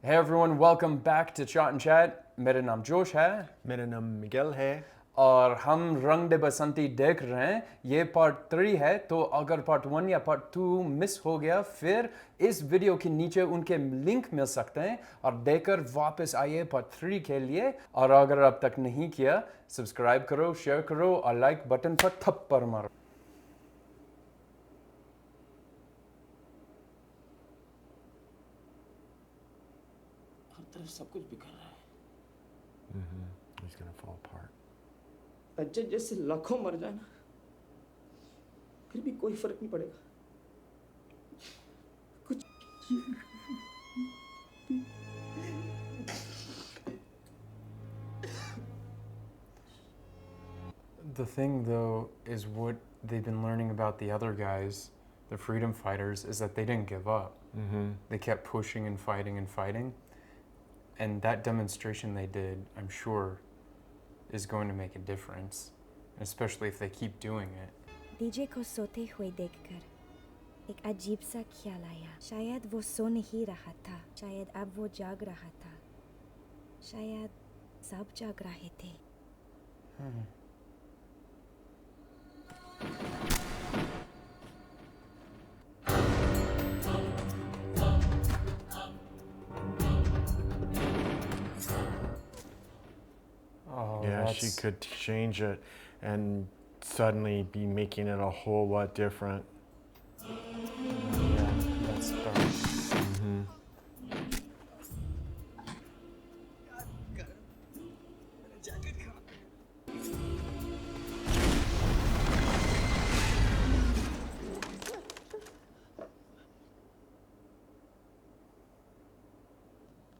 Hey everyone, welcome back to Chat and Chat. मेरा नाम जोश है मेरा नाम मिगेल है और हम रंग दे बसंती देख रहे हैं. ये पार्ट 3 है, तो अगर पार्ट 1 या पार्ट 2 मिस हो गया फिर इस वीडियो के नीचे उनके लिंक मिल सकते हैं और देखकर वापस आइए पार्ट 3 के लिए. और अगर अब तक नहीं किया सब्सक्राइब करो, शेयर करो और लाइक बटन पर थप्पड़ मारो. हर तरफ सब कुछ बिखर रहा है. He's gonna fall apart. अज्जय जैसे लाखों मर जाए ना, फिर भी कोई फर्क नहीं पड़ेगा. कुछ The thing though is what they've been learning about the other guys, the freedom fighters, is that they didn't give up. They kept pushing and fighting and fighting. And that demonstration they did, I'm sure, is going to make a difference, especially if they keep doing it. DJ को सोते हुए देखकर एक अजीब सा ख्याल आया. शायद वो सो नहीं रहा था, शायद अब वो जाग रहा था, शायद सब जाग रहे थे. Oh, Yeah, she could change it and suddenly be making it a whole lot different. Yeah, that's dark.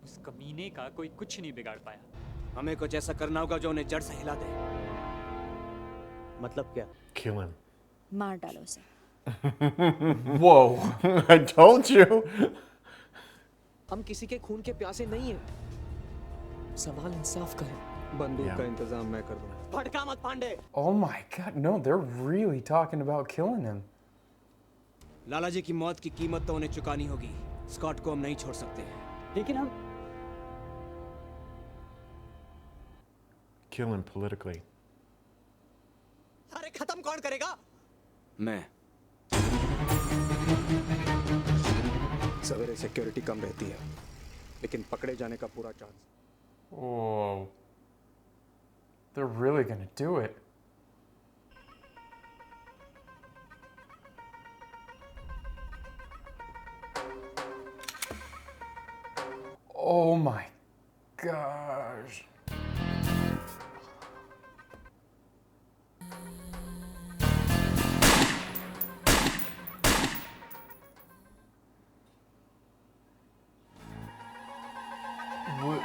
उस कमीने का कोई कुछ नहीं बिगाड़ पाया. हमें कुछ ऐसा करना होगा जो उन्हें जड़ से हिला दे. मतलब क्या? Kill him. मार डालो उसे. Whoa! I told you. हम किसी के खून के प्यासे नहीं हैं. सवाल इंसाफ का है. बंदूक का इंतजाम मैं कर दूंगा. भटका मत Pandey. Oh my god, no, they're really talking about killing him. लाला जी की मौत की कीमत तो उन्हें चुकानी होगी. स्कॉट को हम नहीं छोड़ सकते. लेकिन हम Kill him politically. अरे खत्म कौन करेगा? मैं. सवेरे सिक्योरिटी कम रहती है, लेकिन पकड़े जाने का पूरा chance. Whoa. They're really gonna do it. Oh my gosh. What?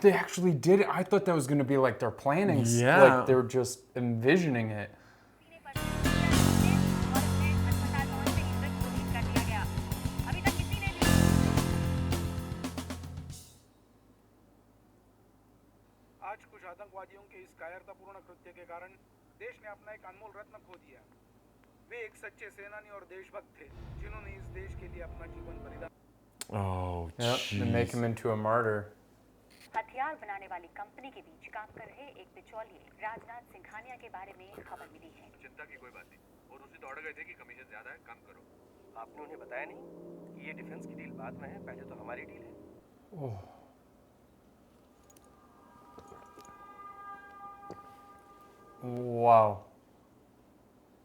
They actually did it. I thought that was going to be like they're planning, Yeah. like they're just envisioning it. आज कुछ आतंकवादियों के इस कायरतापूर्ण कृत्य के कारण देश ने अपना एक अनमोल रत्न खो दिया. वे एक सच्चे सेनानी और देशभक्त थे जिन्होंने इस देश के लिए अपना जीवन बलिदान. Oh, Yep, they make him into a martyr. हथियार बनाने वाली कंपनी के बीच काम कर रहे एक बिचौलिए राजनाथ सिंघानिया के बारे में खबर मिली है. चिंता की कोई बात नहीं. और उसी दौड़ गए थे कि कमीशन ज्यादा है, कम करो. आपने उन्हें बताया नहीं कि ये डिफेंस की डील बाद में है, पहले तो हमारी डील है. Oh. Wow.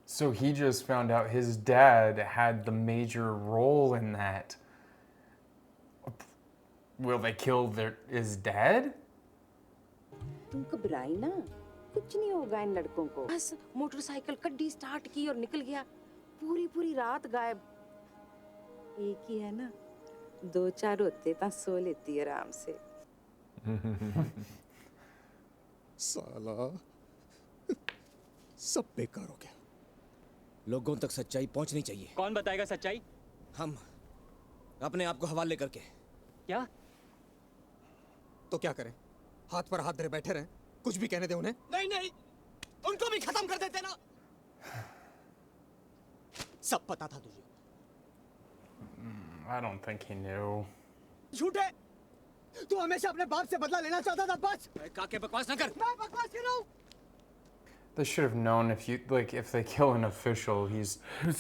So he just found out his dad had the major role in that. Will they kill his dad? तुम घबराई ना, कुछ नहीं होगा इन लड़कों को. बस मोटरसाइकिल कड्डी स्टार्ट की और निकल गया. पूरी रात गायब. एक ही है ना, 2-4 होते तो सो लेती आराम से. साला सब बेकार हो गया. लोगों तक सच्चाई पहुंचनी चाहिए. कौन बताएगा सच्चाई? हम अपने आप को हवाले करके. क्या? तो क्या करें? हाथ पर हाथ धरे बैठे रहें? कुछ भी कहने दे उन्हें? नहीं, उनको भी खत्म कर देते ना. सब पता था तुझे. I don't think he knew. झूठ है। तू हमेशा अपने बाप से बदला लेना चाहता था बस। काके बकवास ना कर। मैं बकवास कर रहा हूँ। They should have known if they kill an official, he's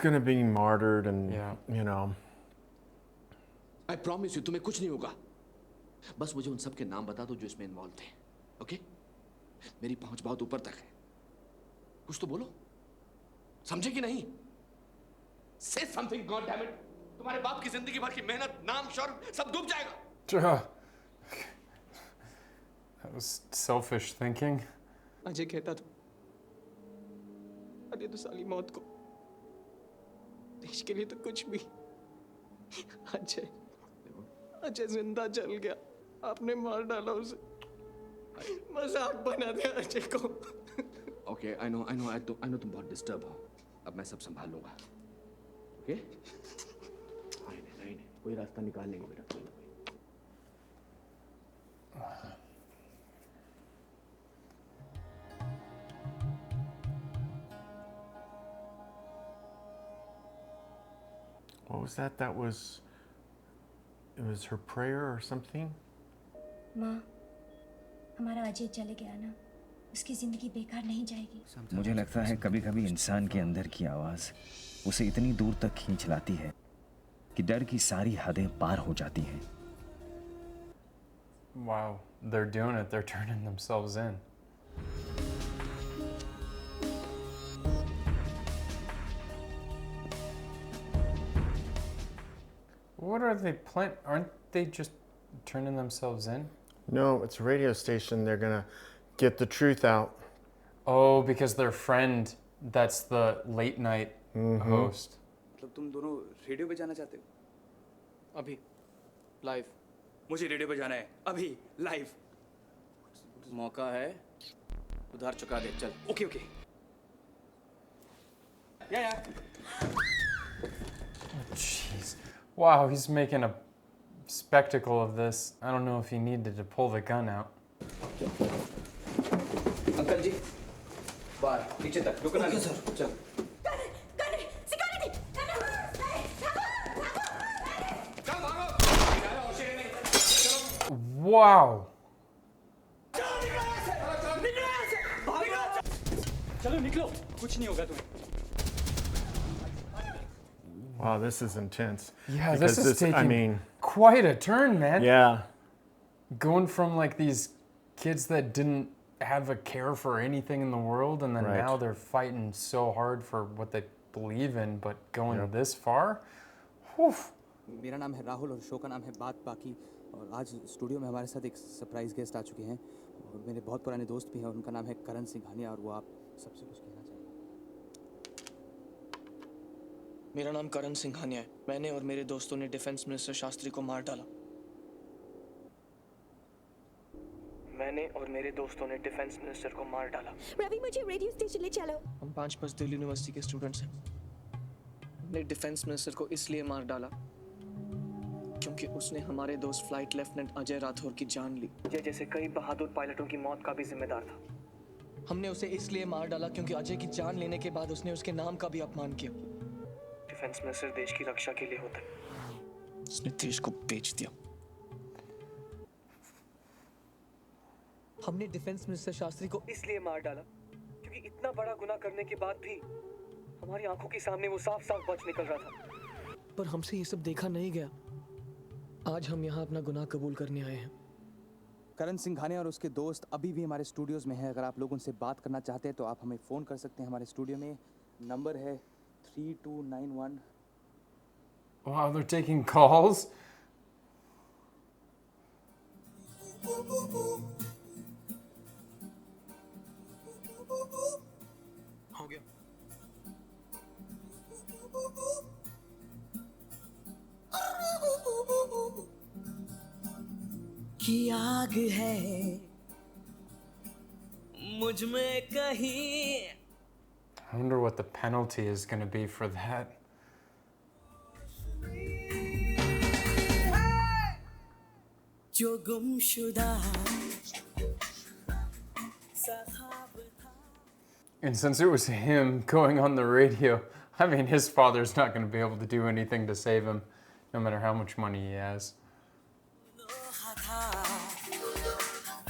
gonna be martyred and Yeah. you know. I promise you, तुम्हें कुछ नहीं होगा। बस मुझे उन सब के नाम बता दो जो इसमें इन्वॉल्व थे, ओके? मेरी पहुंच बहुत ऊपर तक है। कुछ तो बोलो, समझे कि नहीं? Say something, God damn it! तुम्हारे बाप की जिंदगी भर की मेहनत, नाम, शौहरत सब डूब जाएगा। That was selfish thinking. Ajay कहता था, अरे तो साली मौत को, देश के लिए तो कुछ भी। अजय जिंदा चल गया, आपने मार डाला उसे। मजाक बना दिया अजय को। Okay, I know तुम बहुत डिस्टर्ब हो। अब मैं सब संभाल लूंगा, ओके? नहीं, कोई रास्ता निकाल लेंगे बेटा। What was that? It was her prayer or something? माँ, हमारा अजय चले गया ना, उसकी जिंदगी बेकार नहीं जाएगी। मुझे लगता है कभी-कभी इंसान के अंदर की आवाज उसे इतनी दूर तक खींच लाती है कि डर की सारी हदें पार हो जाती हैं। Wow, they're doing it. They're turning themselves in. What are they aren't they just turning themselves in? No, it's a radio station. They're gonna get the truth out. Oh, because their friend, that's the late night host. मतलब तुम दोनों radio पे जाना चाहते हो? अभी, live. मुझे radio पे जाना है, अभी, लाइव। मौका है, उधार चुका दे, चल। ओके। या। Jeez. Wow, he's making a spectacle of this. I don't know if he needed to pull the gun out. Uncle ji, बाहर, नीचे तक, रुकना नहीं, सर, चल। Wow. चलो निकलो, कुछ नहीं होगा तुम्हें। Wow, this is intense. Yeah, Because this is taking quite a turn, man. Yeah. Going from like these kids that didn't have a care for anything in the world, and then now they're fighting so hard for what they believe in, but going this far? Whew. मेरा नाम है राहुल और show का नाम है बात बाकी, और आज स्टूडियो में हमारे साथ एक सरप्राइज गेस्ट आ चुके हैं और मेरे बहुत पुराने दोस्त भी हैं, उनका नाम है करण सिंघानिया, और वो आप सबसे कुछ कहना चाहेंगे। मेरा नाम करण सिंघानिया है। मैंने और मेरे दोस्तों ने डिफेंस मिनिस्टर शास्त्री को मार डाला। रवि, मुझे रेडियो स्टेशन ले चलो। हम 5 बस दिल्ली यूनिवर्सिटी के स्टूडेंट्स हैं। हमने डिफेंस मिनिस्टर को इसलिए मार डाला क्योंकि उसने हमारे दोस्त फ्लाइट लेफ्टिनेंट अजय राठौर की जान ली। अजय जैसे कई बहादुर पायलटों की मौत का भी जिम्मेदार था। हमने उसे इसलिए मार डाला क्योंकि अजय की जान लेने के बाद उसने उसके नाम का भी अपमान किया। डिफेंस मिनिस्टर देश की रक्षा के लिए होता है, उसने देश को बेच दिया। हमने डिफेंस मिनिस्टर शास्त्री को इसलिए मार डाला क्योंकि इतना बड़ा गुनाह करने के बाद भी हमारी आंखों के सामने वो साफ साफ बच निकल रहा था, पर हमसे ये सब देखा नहीं गया। आज हम यहाँ अपना गुनाह कबूल करने आए हैं। करण सिंघानिया और उसके दोस्त अभी भी हमारे स्टूडियोज में हैं। अगर आप लोग उनसे बात करना चाहते हैं तो आप हमें फ़ोन कर सकते हैं। हमारे स्टूडियो में नंबर है 3291। Wow, they're taking calls? हो गया। की आग है मुझ में कहीं। I wonder what the penalty is going to be for that. जो गुमशुदा And since it was him going on the radio, I mean, his father's not going to be able to do anything to save him. no matter how much money he has.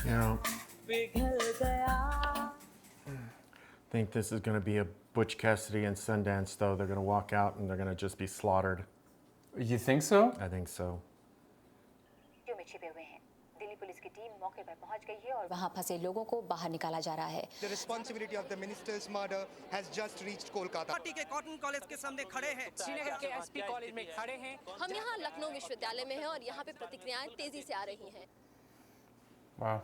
You know, I think this is going to be a Butch Cassidy and Sundance, though. They're going to walk out and they're going to just be slaughtered. You think so? I think so. में छिपे हुए हैं। Delhi police की team मौके पर पहुंच गई है और वहां फंसे लोगों को बाहर निकाला जा रहा है। The responsibility of the minister's murder has just reached Kolkata. Party के कॉटन कॉलेज के सामने खड़े हैं। श्रीनगर के एसपी कॉलेज में खड़े हैं। हम यहाँ लखनऊ विश्वविद्यालय में हैं और यहाँ पे प्रतिक्रियाएं तेजी से आ रही हैं। Wow.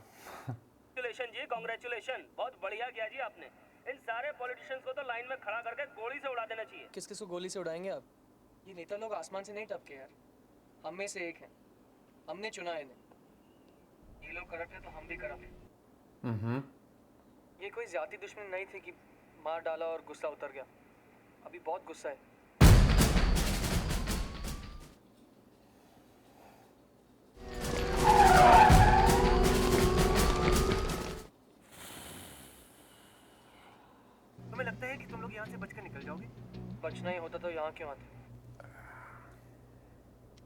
कांग्रेचुलेशन जी, कांग्रेचुलेशन, बहुत बढ़िया किया जी आपने। इन सारे पॉलिटिशियंस को तो लाइन में खड़ा करके गोली से उड़ा देना चाहिए। किस किस को गोली से उड़ाएंगे आप? ये नेता लोग आसमान से नहीं टपके यार, हम में से एक हैं, हमने चुना है इन्हें। ये लोग करप्ट हैं तो हम भी करप्ट हैं। ये कोई जाति दुश्मनी नहीं थी कि मार डाला और गुस्सा उतर गया। अभी बहुत गुस्सा है। तुम्हें लगता है कि तुम लोग यहाँ से बचकर निकल जाओगे? बचना ही होता तो यहाँ क्यों आते?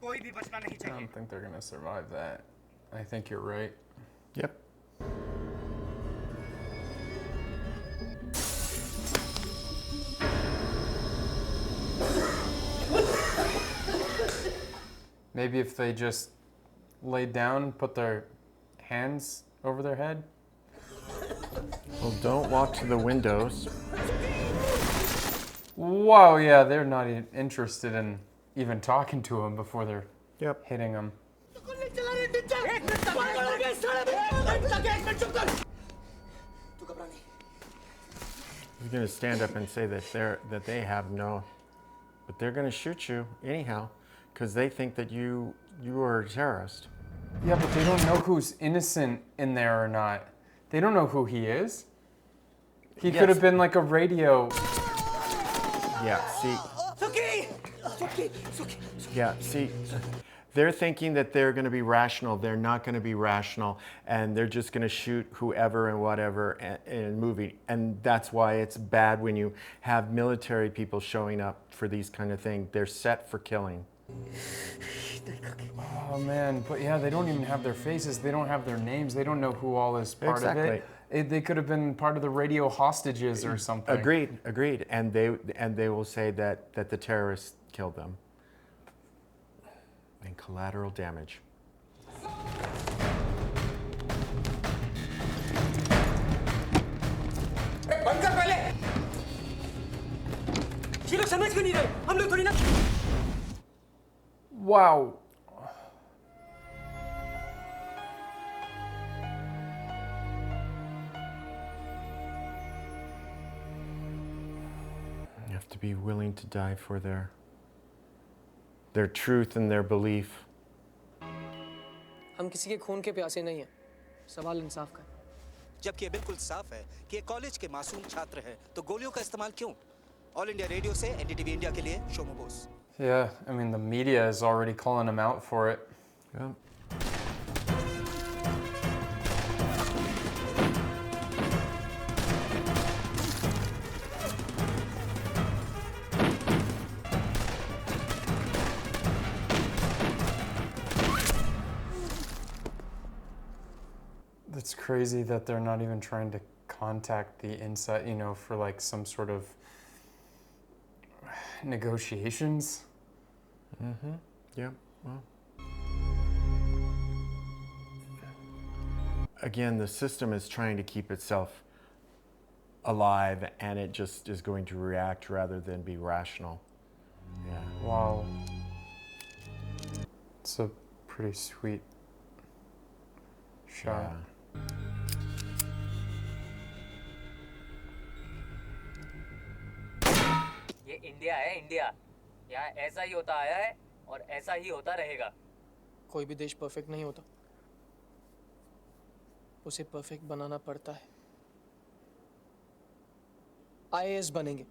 कोई भी बचना नहीं I चाहिए। don't think they're gonna survive that. I think you're right. Yep. Maybe if they just laid down, put their hands over their head. Well, don't walk to the windows. Wow, yeah, they're not even interested in even talking to him before they're hitting him. He's going to stand up and say that they have no, but they're going to shoot you anyhow because they think that you are a terrorist. Yeah, but they don't know who's innocent in there or not. They don't know who he is. He could have been like a radio. Yeah, see. It's okay. Yeah, see. They're thinking that they're going to be rational. They're not going to be rational, and they're just going to shoot whoever and whatever in a movie. And that's why it's bad when you have military people showing up for these kind of things. They're set for killing. Oh man, but yeah, they don't even have their faces. They don't have their names. They don't know who all is part of it. They could have been part of the radio hostages or something. Agreed. And they will say that the terrorists killed them. And collateral damage. बंद कर पहले। ये लोग समझ क्यों नहीं रहे? हम लोग थोड़ी ना। Wow. You have to be willing to die for their truth and their belief. हम किसी के खून के प्यासे नहीं हैं। सवाल इंसाफ का है। जबकि ये बिल्कुल साफ है कि ये कॉलेज के मासूम छात्र हैं, तो गोलियों का इस्तेमाल क्यों? ऑल इंडिया रेडियो से एनडीटीवी इंडिया के लिए Shomo Bose. Yeah, I mean the media is already calling him out for it. Yeah. It's crazy that they're not even trying to contact the inside, for like some sort of negotiations. Yeah, well. Again, the system is trying to keep itself alive, and it just is going to react rather than be rational. Yeah. Wow. It's a pretty sweet shot. Yeah. ये India है, India. यहाँ ऐसा ही होता आया है और ऐसा ही होता रहेगा। कोई भी देश परफेक्ट नहीं होता, उसे परफेक्ट बनाना पड़ता है। आईएएस बनेंगे,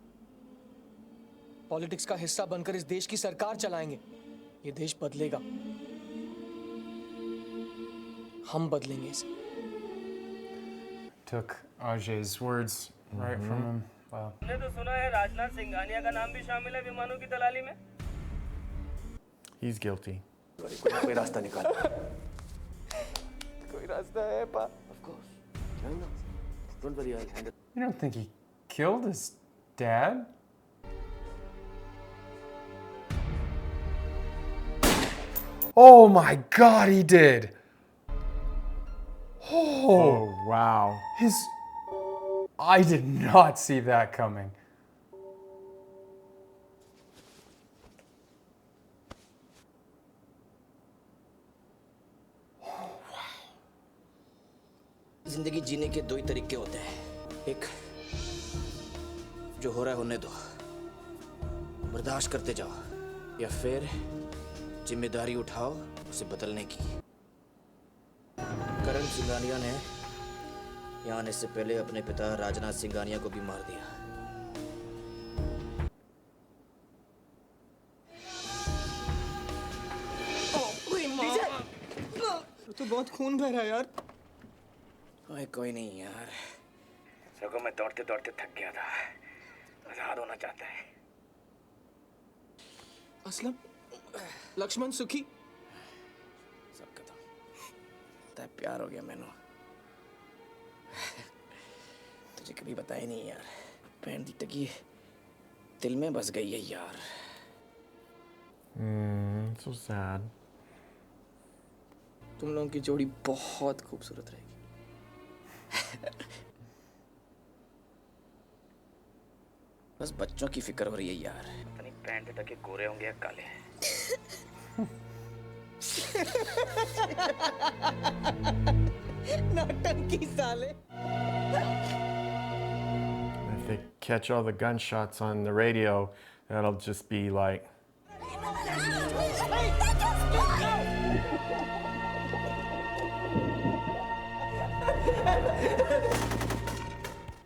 पॉलिटिक्स का हिस्सा बनकर इस देश की सरकार चलाएंगे। ये देश बदलेगा, हम बदलेंगे इसे। Took Ajay's words right from him. Wow. मैंने तो सुना है राजनाथ सिंघानिया का नाम भी शामिल है विमानों की दलाली में। He's guilty. कोई रास्ता निकाल कोई रास्ता है पा Of course. Why not? Don't worry, I'll handle. You don't think he killed his dad? Oh my God, he did. Oh, wow. I did not see that coming. जिंदगी जीने के दो ही तरीके होते हैं, एक जो हो रहा है होने दो, बर्दाश्त करते जाओ, या फिर जिम्मेदारी उठाओ उसे बदलने की। करण सिंघानिया ने यहाँ आने से पहले अपने पिता राजनाथ सिंघानिया को भी मार दिया। तो बहुत खून बह रहा है यार। ओए कोई नहीं यार, सगों मैं दौड़ते दौड़ते थक गया था, आजाद होना चाहता है। असलम, लक्ष्मण सुखी, सब खत्म। तब प्यार हो गया मैंने। तुझे कभी बताया नहीं यार, पैन दी टकी दिल में बस गई है यार। So sad. तुम लोगों की जोड़ी बहुत खूबसूरत रहेगी। बस बच्चों की फिक्र हो रही है यार। पता नहीं पैंट पे टके गोरे होंगे या काले। नौटंकी साले। If they catch all the gunshots on the radio, that'll just be like.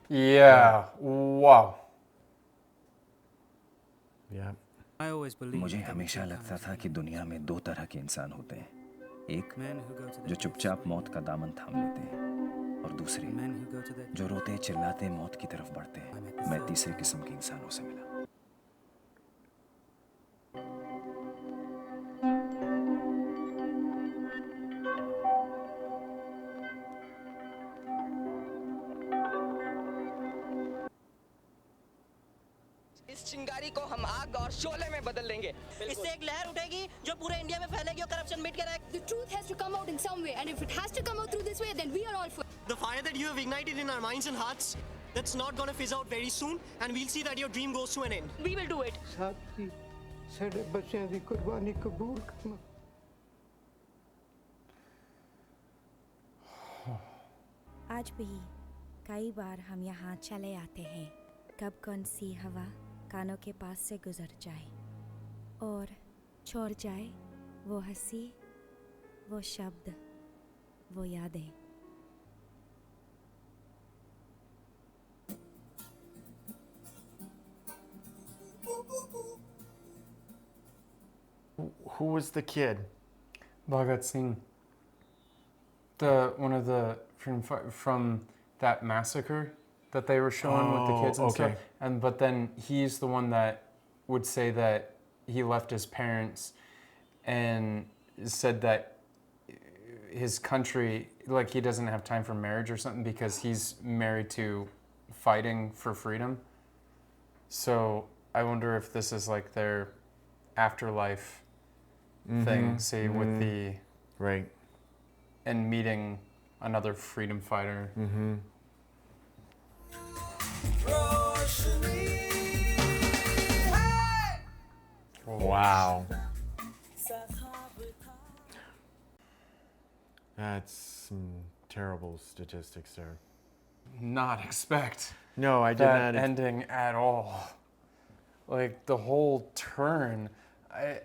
Yeah, wow. Yeah. मुझे हमेशा लगता था कि दुनिया में दो तरह के इंसान होते हैं, एक जो चुपचाप मौत का दामन थाम लेते हैं और दूसरे जो रोते चिल्लाते मौत की तरफ बढ़ते हैं। मैं तीसरे किस्म के इंसानों से मिला। इस चिंगारी को हम आग और शोले में बदल देंगे। इससे एक लहर उठेगी जो पूरे इंडिया में फैलेगी और करप्शन मिट कर The truth has to come out in some way, and if it has to come out through this way, then we are all for it. The fire that you have ignited in our minds and hearts, that's not going to fizz out very soon, and we'll see that your dream goes to an end. We will do it. साथी साडे बच्चों की कुर्बानी कबूल करना। आज भी कई बार हम यहाँ चले आते हैं, कब कौन सी हवा कानों के पास से गुजर जाए और छोड़ जाए वो हंसी, वो शब्द, वो यादें। Who was the kid? Bhagat Singh. One of the from that massacre that they were showing with the kids and stuff. But then he's the one that would say that he left his parents and said that his country, like he doesn't have time for marriage or something because he's married to fighting for freedom. So I wonder if this is like their afterlife thing, say with the right and meeting another freedom fighter. Wow. That's some terrible statistics there. Not expect. No, I did that not. Ending at all. Like the whole turn.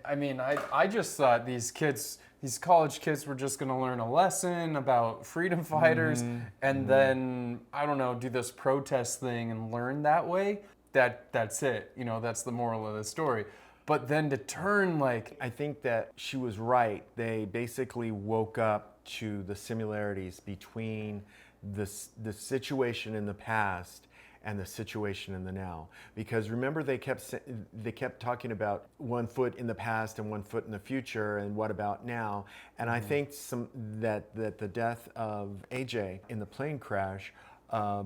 I mean, I just thought these kids, these college kids were just gonna learn a lesson about freedom fighters and then, I don't know, do this protest thing and learn that way. That's it, you know, that's the moral of the story. But then to turn like... I think that she was right. They basically woke up to the similarities between the situation in the past and the situation in the now. Because remember, they kept talking about 1 foot in the past and 1 foot in the future, and what about now? And I think that the death of AJ in the plane crash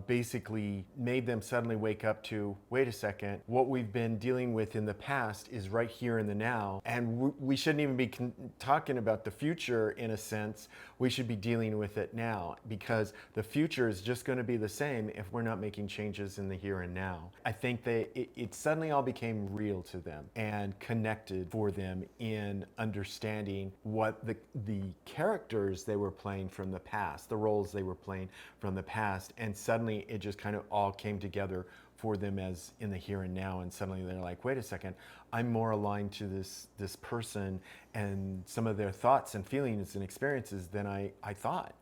basically made them suddenly wake up to, wait a second, what we've been dealing with in the past is right here in the now, and we shouldn't even be talking about the future in a sense. We should be dealing with it now, because the future is just going to be the same if we're not making changes in the here and now. I think it suddenly all became real to them and connected for them in understanding what the characters they were playing from the past, the roles they were playing from the past, and suddenly it just kind of all came together for them as in the here and now, and suddenly they're like, wait a second, I'm more aligned to this person and some of their thoughts and feelings and experiences than I thought.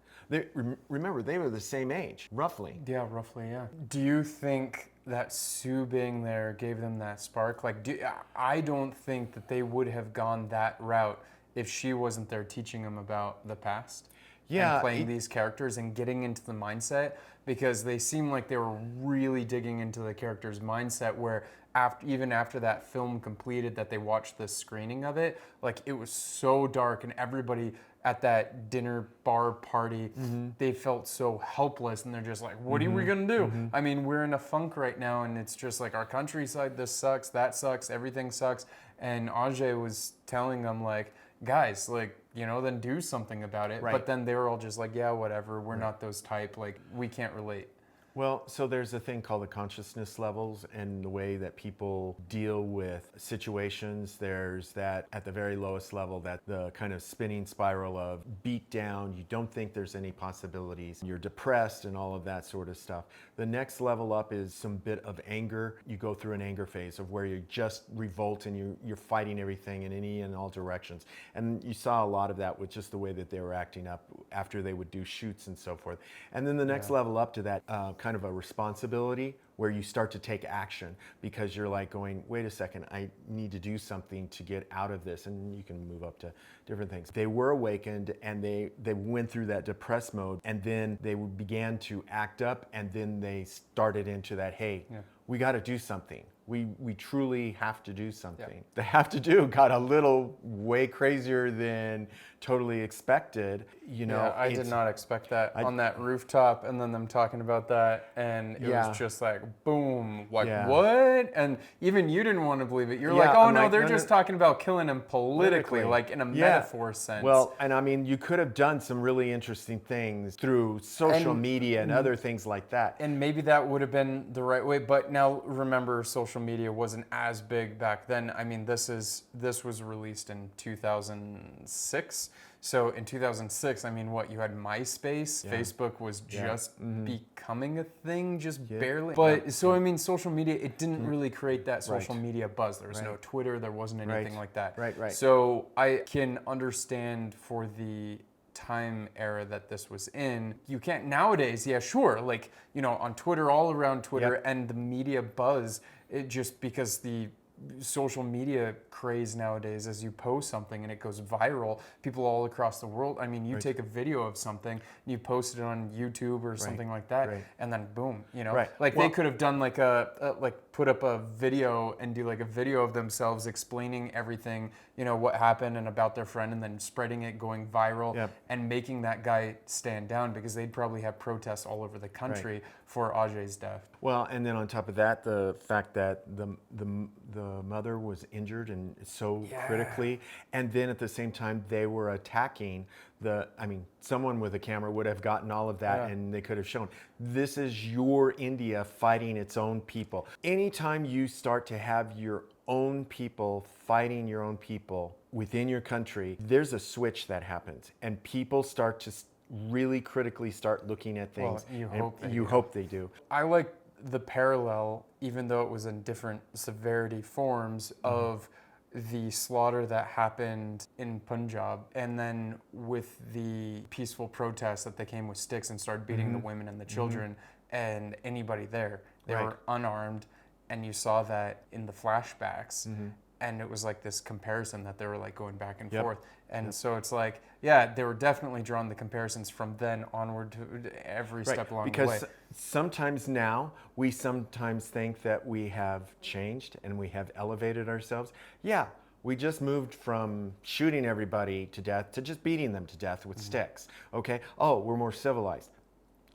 Remember, they were the same age, roughly. Yeah, roughly, yeah. Do you think that Sue being there gave them that spark? Like, I don't think that they would have gone that route if she wasn't there teaching them about the past. Yeah, and playing these characters and getting into the mindset, because they seem like they were really digging into the character's mindset, where even after that film completed, that they watched the screening of it, like it was so dark, and everybody at that dinner bar party, they felt so helpless, and they're just like, what are we gonna do? I mean, we're in a funk right now, and it's just like our countryside, this sucks, that sucks, everything sucks. And Ajay was telling them, like, guys, like, you know, then do something about it. Right. But then they were all just like, yeah, whatever, we're not those type, like, we can't relate. Well, so there's a thing called the consciousness levels and the way that people deal with situations. There's that at the very lowest level, that the kind of spinning spiral of beat down, you don't think there's any possibilities, you're depressed and all of that sort of stuff. The next level up is some bit of anger. You go through an anger phase of where you just revolt and you're fighting everything in any and all directions. And you saw a lot of that with just the way that they were acting up after they would do shoots and so forth. And then the next level up to that, kind of a responsibility, where you start to take action, because you're like going, wait a second, I need to do something to get out of this, and you can move up to different things. They were awakened, and they went through that depressed mode, and then they began to act up, and then they started into that, hey, we got to do something. We truly have to do something. The have to do got a little way crazier than totally expected. You know, I did not expect that on that rooftop, and then them talking about that, and it was just like, boom, like what? And even you didn't want to believe it. You're like, oh no, they're just talking about killing him politically, like in a metaphor sense. Well, and I mean, you could have done some really interesting things through social media and other things like that. And maybe that would have been the right way, but now remember, social media wasn't as big back then. I mean, this was released in 2006. So in 2006, I mean, what, you had MySpace, Facebook was just becoming a thing, just barely. But so, I mean, social media, it didn't really create that social media buzz. There was no Twitter, there wasn't anything like that. Right. So I can understand for the time era that this was in. You can't nowadays, yeah, sure, like, you know, on Twitter, all around Twitter, and the media buzz, it just because the social media craze nowadays, as you post something and it goes viral, people all across the world, I mean, you take a video of something and you post it on YouTube or something like that, and then boom, you know, like they could have done like like put up a video and do like a video of themselves explaining everything, you know, what happened and about their friend, and then spreading it, going viral, and making that guy stand down, because they'd probably have protests all over the country for Ajay's death. Well, and then on top of that, the fact that the mother was injured and so critically, and then at the same time they were attacking I mean, someone with a camera would have gotten all of that, and they could have shown, this is your India fighting its own people. Anytime you start to have your own people fighting your own people within your country, there's a switch that happens, and people start to really critically start looking at things. Well, you hope they do. I like the parallel, even though it was in different severity forms, of the slaughter that happened in Punjab, and then with the peaceful protests that they came with sticks and started beating the women and the children and anybody there. They were unarmed, and you saw that in the flashbacks. and it was like this comparison that they were like going back and Yep. forth. And so it's like, yeah, they were definitely drawing the comparisons from then onward to every step along the way. Because sometimes now we sometimes think that we have changed and we have elevated ourselves. Yeah, we just moved from shooting everybody to death to just beating them to death with sticks. Okay. Oh, we're more civilized.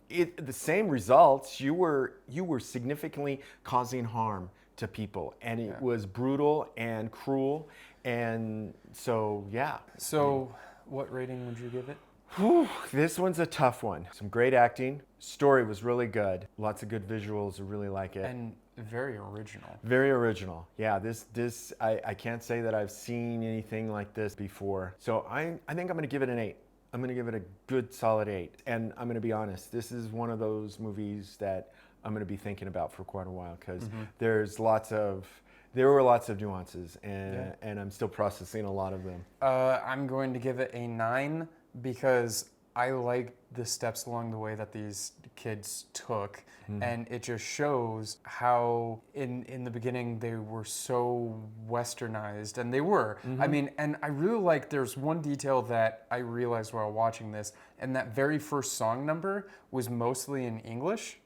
The same results. You were significantly causing harm to people, and it was brutal and cruel, and so yeah. So, what rating would you give it? Whew, this one's a tough one. Some great acting. Story was really good. Lots of good visuals. I really like it. And very original. Very original. Yeah, this I can't say that I've seen anything like this before. So I think I'm going to give it an 8. I'm going to give it a good solid 8. And I'm going to be honest, this is one of those movies that I'm going to be thinking about for quite a while, because there were lots of nuances, and I'm still processing a lot of them. I'm going to give it a 9 because I like the steps along the way that these kids took, and it just shows how in the beginning they were so westernized, and they were. I mean, and I really like, there's one detail that I realized while watching this, and that very first song number was mostly in English,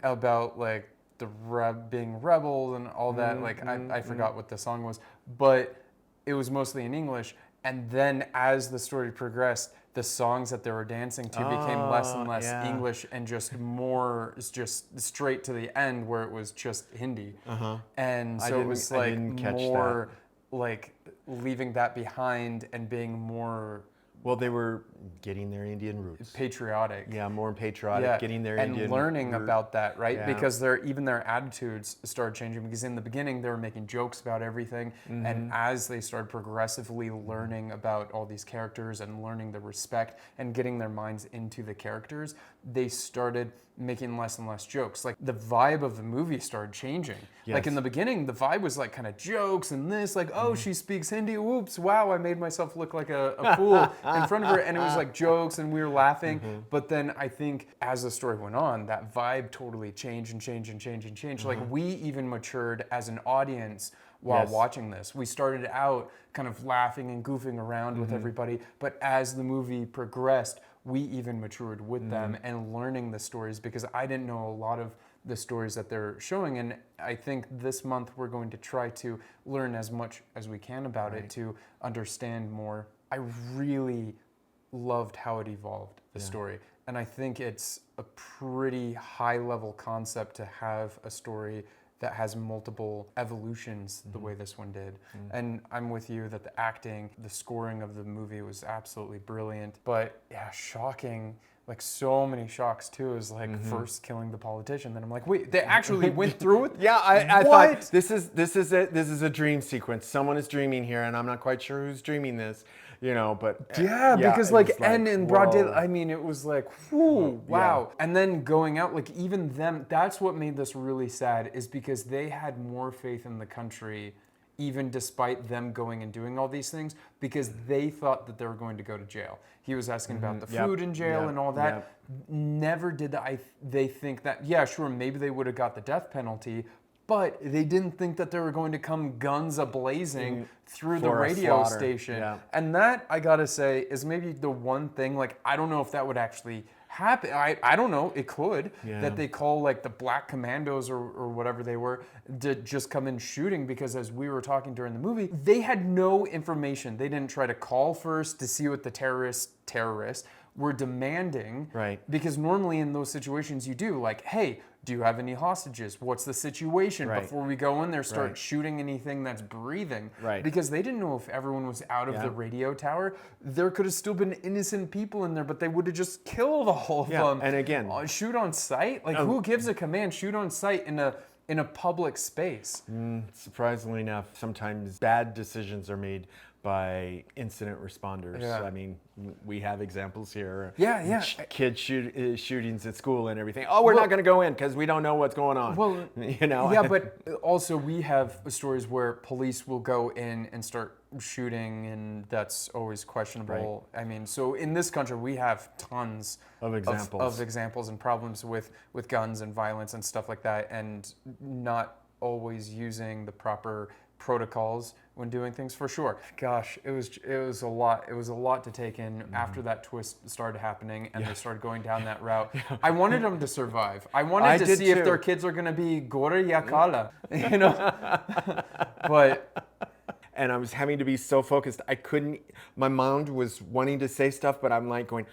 about like the being rebels and all that. Like I forgot what the song was, but it was mostly in English. And then as the story progressed, the songs that they were dancing to became less and less English and just more just straight to the end where it was just Hindi. And so it was like more like leaving that behind and being more... Well, they were getting their Indian roots. Patriotic. Yeah, more patriotic, getting their Indian and learning about that, right? Yeah. Because even their attitudes started changing, because in the beginning they were making jokes about everything, and as they started progressively learning about all these characters and learning the respect and getting their minds into the characters, they started making less and less jokes. Like the vibe of the movie started changing. Like in the beginning, the vibe was like kind of jokes and this, like, oh, she speaks Hindi, whoops, wow, I made myself look like a fool in front of her, and it was like jokes and we were laughing. But then I think as the story went on, that vibe totally changed and changed and changed and changed. Like we even matured as an audience while watching this. We started out kind of laughing and goofing around with everybody, but as the movie progressed, we even matured with them and learning the stories, because I didn't know a lot of the stories that they're showing, and I think this month we're going to try to learn as much as we can about it to understand more. I really loved how it evolved, the story, and I think it's a pretty high level concept to have a story that has multiple evolutions the way this one did. And I'm with you that the acting, the scoring of the movie was absolutely brilliant. But yeah, shocking, like so many shocks too, is like first killing the politician. Then I'm like, wait, they actually went through it? Yeah, I thought this is a dream sequence. Someone is dreaming here, and I'm not quite sure who's dreaming this. You know, but because like and in broad daylight, I mean, it was like, whoo, wow. And then going out, like even them, that's what made this really sad, is because they had more faith in the country, even despite them going and doing all these things, because they thought that they were going to go to jail. He was asking about the food in jail and all that. Never did they think that, yeah, sure, maybe they would have got the death penalty, but they didn't think that they were going to come guns a-blazing through the radio station. And that, I gotta say, is maybe the one thing, like, I don't know if that would actually happen. I don't know, it could, that they call like the black commandos or whatever they were to just come in shooting, because as we were talking during the movie, they had no information. They didn't try to call first to see what the terrorists were demanding. Because normally in those situations you do, like, hey, do you have any hostages? What's the situation? Before we go in there, start shooting anything that's breathing. Because they didn't know if everyone was out of the radio tower. There could have still been innocent people in there, but they would have just killed all of them. And again, shoot on sight? Like, who gives a command, shoot on sight in a public space? Surprisingly enough, sometimes bad decisions are made by incident responders. I mean, we have examples here. Kids shootings at school and everything. Oh, we're not going to go in because we don't know what's going on. Well, you know. Yeah, but also we have stories where police will go in and start shooting, and that's always questionable. I mean, so in this country we have tons of examples and problems with guns and violence and stuff like that, and not always using the proper protocols when doing things, for sure. Gosh, it was a lot. It was a lot to take in after that twist started happening and they started going down that route. I wanted them to survive. I wanted to see if their kids are going to be gore ya kala, you know. But and I was having to be so focused. I couldn't. My mind was wanting to say stuff, but I'm like going.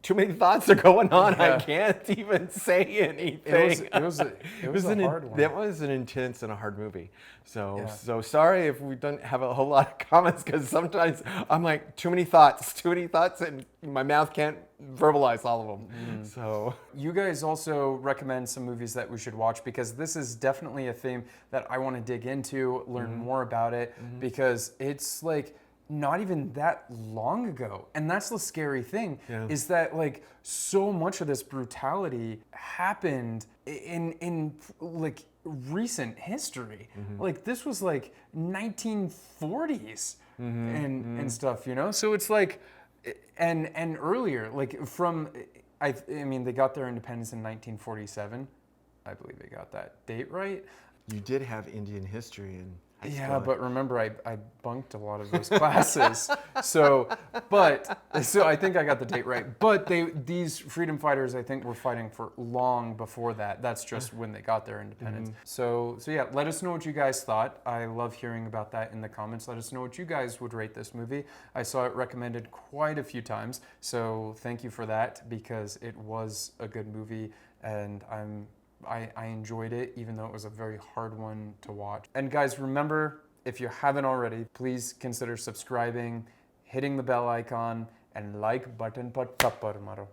Too many thoughts are going on. Yeah. I can't even say anything. It was a hard one. That was an intense and a hard movie. So sorry if we don't have a whole lot of comments, because sometimes I'm like, too many thoughts, and my mouth can't verbalize all of them. So you guys also recommend some movies that we should watch, because this is definitely a theme that I want to dig into, learn more about it, because it's like not even that long ago. And that's the scary thing, is that like so much of this brutality happened in like recent history. Like this was like 1940s and stuff, you know? So it's like, and earlier, like from, I mean, they got their independence in 1947. I believe they got that date right. You did have Indian history in high school. Yeah, but remember, I bunked a lot of those classes. So I think I got the date right. But these freedom fighters, I think, were fighting for long before that. That's just when they got their independence. So yeah, let us know what you guys thought. I love hearing about that in the comments. Let us know what you guys would rate this movie. I saw it recommended quite a few times. So thank you for that, because it was a good movie, and I enjoyed it, even though it was a very hard one to watch. And guys, remember, if you haven't already, please consider subscribing, hitting the bell icon, and like button पर थप्पड़ मारो.